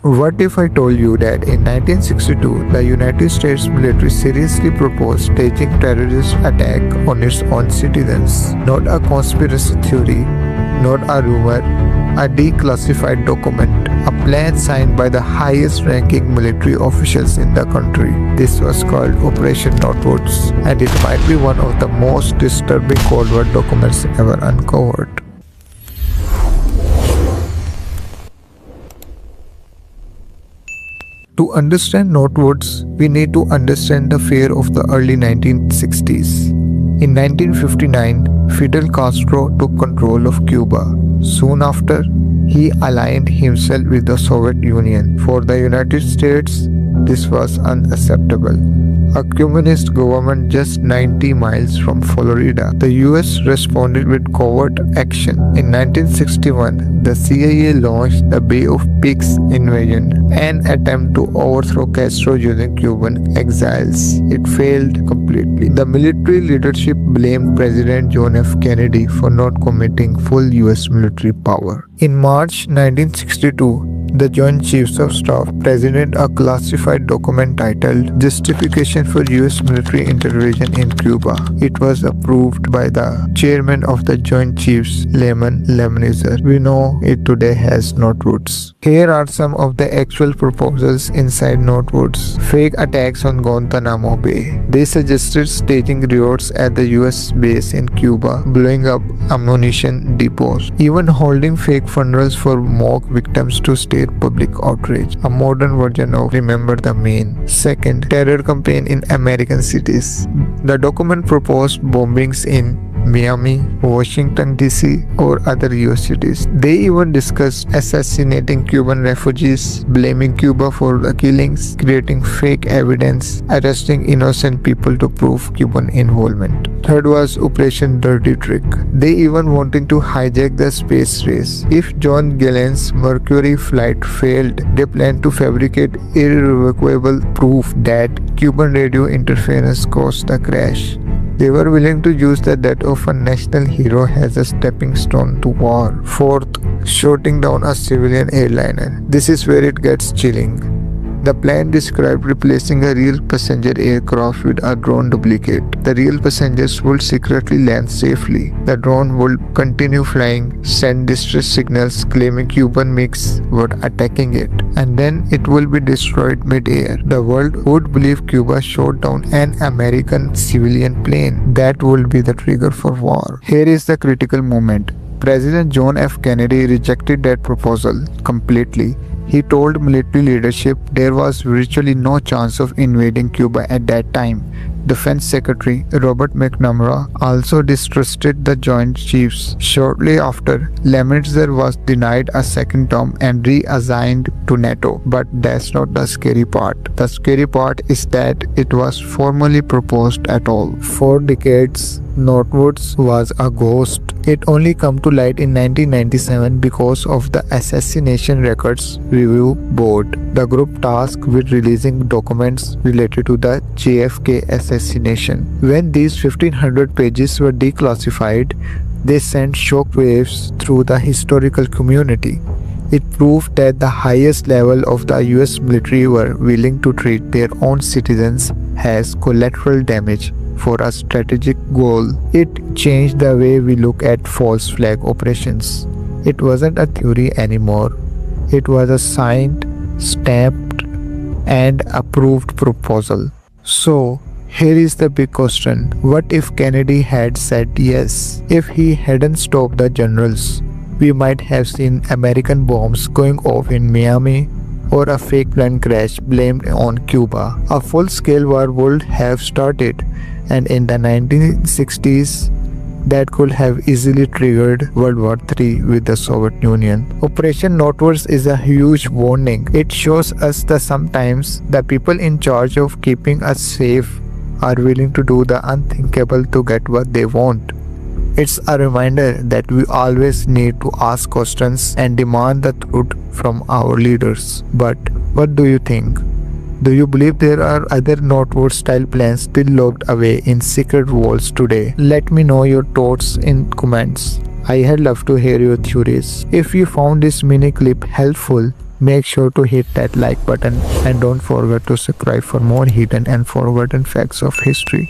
What if I told you that in 1962, the United States military seriously proposed staging terrorist attack on its own citizens? Not a conspiracy theory, not a rumor, a declassified document, a plan signed by the highest-ranking military officials in the country. This was called Operation Northwoods, and it might be one of the most disturbing Cold War documents ever uncovered. To understand Northwoods, we need to understand the fear of the early 1960s. In 1959, Fidel Castro took control of Cuba. Soon after, he aligned himself with the Soviet Union. For the United States, this was unacceptable. A communist government just 90 miles from Florida. The US responded with covert action. In 1961, the CIA launched the Bay of Pigs invasion, an attempt to overthrow Castro using Cuban exiles. It failed completely. The military leadership blamed President John F. Kennedy for not committing full US military power. In March 1962, the Joint Chiefs of Staff presented a classified document titled Justification for US Military Intervention in Cuba. It was approved by the chairman of the Joint Chiefs, Lyman Lemnitzer. We know it today as Northwoods. Here are some of the actual proposals inside Northwoods. Fake attacks on Guantanamo Bay. They suggested staging riots at the US base in Cuba, blowing up ammunition depots, even holding fake funerals for mock victims to state public outrage. A modern version of Remember the Maine. Second, terror campaign in American cities. The document proposed bombings in Miami, Washington DC, or other US cities. They even discussed assassinating Cuban refugees, blaming Cuba for the killings, creating fake evidence, arresting innocent people to prove Cuban involvement. Third was Operation Dirty Trick. They even wanted to hijack the space race. If John Glen's Mercury flight failed, they planned to fabricate irrevocable proof that Cuban radio interference caused the crash. They were willing to use the death of a national hero as a stepping stone to war. Fourth, shooting down a civilian airliner. This is where it gets chilling. The plan described replacing a real passenger aircraft with a drone duplicate. The real passengers would secretly land safely. The drone would continue flying, send distress signals claiming Cuban MiGs were attacking it, and then it will be destroyed mid-air. The world would believe Cuba shot down an American civilian plane. That would be the trigger for war. Here is the critical moment. President John F. Kennedy rejected that proposal completely. He told military leadership there was virtually no chance of invading Cuba at that time. Defense Secretary Robert McNamara also distrusted the Joint Chiefs. Shortly after, Lemnitzer was denied a second term and reassigned to NATO. But that's not the scary part. The scary part is that it was formally proposed at all. For decades, Northwoods was a ghost. It only came to light in 1997 because of the Assassination Records Review Board, the group tasked with releasing documents related to the JFK assassination. When these 1500 pages were declassified, they sent shockwaves through the historical community. It proved that the highest level of the US military were willing to treat their own citizens as collateral damage for a strategic goal. It changed the way we look at false flag operations. It wasn't a theory anymore. It was a signed, stamped, and approved proposal. So, here is the big question. What if Kennedy had said yes? If he hadn't stopped the generals, we might have seen American bombs going off in Miami or a fake plane crash blamed on Cuba. A full-scale war would have started, and in the 1960s, that could have easily triggered World War III with the Soviet Union. Operation Northwoods is a huge warning. It shows us that sometimes the people in charge of keeping us safe are willing to do the unthinkable to get what they want. It's a reminder that we always need to ask questions and demand the truth from our leaders. But what do you think? Do you believe there are other Northwoods-style plans still locked away in secret vaults today? Let me know your thoughts in comments. I had loved to hear your theories. If you found this mini clip helpful, Make sure to hit that like button and don't forget to subscribe for more hidden and forgotten facts of history.